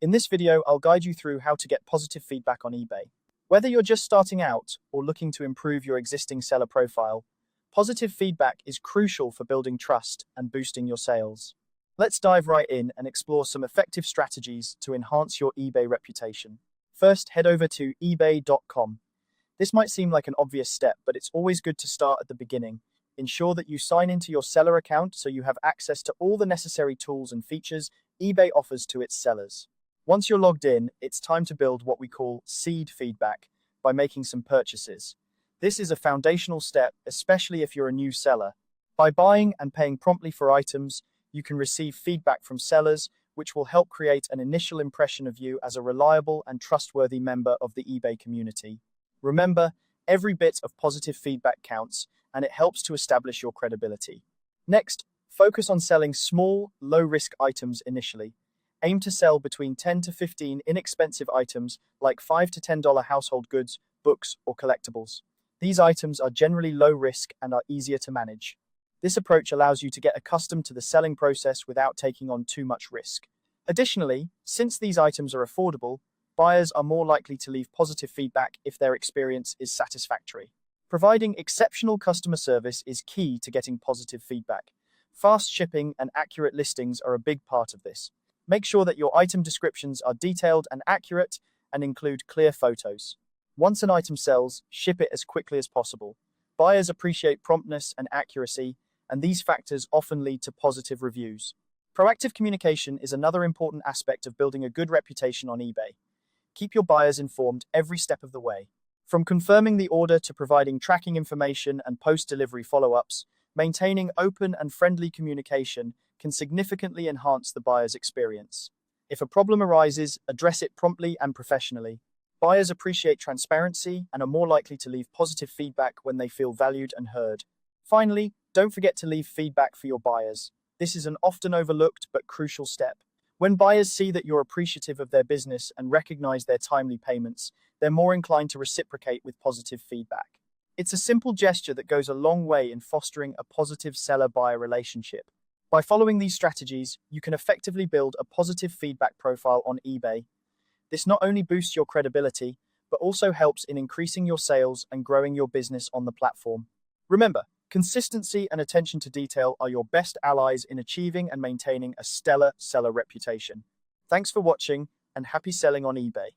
In this video, I'll guide you through how to get positive feedback on eBay. Whether you're just starting out or looking to improve your existing seller profile, positive feedback is crucial for building trust and boosting your sales. Let's dive right in and explore some effective strategies to enhance your eBay reputation. First, head over to ebay.com. This might seem like an obvious step, but it's always good to start at the beginning. Ensure that you sign into your seller account so you have access to all the necessary tools and features eBay offers to its sellers. Once you're logged in, it's time to build what we call seed feedback by making some purchases. This is a foundational step, especially if you're a new seller. By buying and paying promptly for items, you can receive feedback from sellers, which will help create an initial impression of you as a reliable and trustworthy member of the eBay community. Remember, every bit of positive feedback counts, and it helps to establish your credibility. Next, focus on selling small, low-risk items initially. Aim to sell between 10 to 15 inexpensive items like $5 to $10 household goods, books, or collectibles. These items are generally low risk and are easier to manage. This approach allows you to get accustomed to the selling process without taking on too much risk. Additionally, since these items are affordable, buyers are more likely to leave positive feedback if their experience is satisfactory. Providing exceptional customer service is key to getting positive feedback. Fast shipping and accurate listings are a big part of this. Make sure that your item descriptions are detailed and accurate and include clear photos. Once an item sells, ship it as quickly as possible. Buyers appreciate promptness and accuracy, and these factors often lead to positive reviews. Proactive communication is another important aspect of building a good reputation on eBay. Keep your buyers informed every step of the way. From confirming the order to providing tracking information and post-delivery follow-ups, maintaining open and friendly communication can significantly enhance the buyer's experience. If a problem arises, address it promptly and professionally. Buyers appreciate transparency and are more likely to leave positive feedback when they feel valued and heard. Finally, don't forget to leave feedback for your buyers. This is an often overlooked but crucial step. When buyers see that you're appreciative of their business and recognize their timely payments, they're more inclined to reciprocate with positive feedback. It's a simple gesture that goes a long way in fostering a positive seller-buyer relationship. By following these strategies, you can effectively build a positive feedback profile on eBay. This not only boosts your credibility, but also helps in increasing your sales and growing your business on the platform. Remember, consistency and attention to detail are your best allies in achieving and maintaining a stellar seller reputation. Thanks for watching, and happy selling on eBay.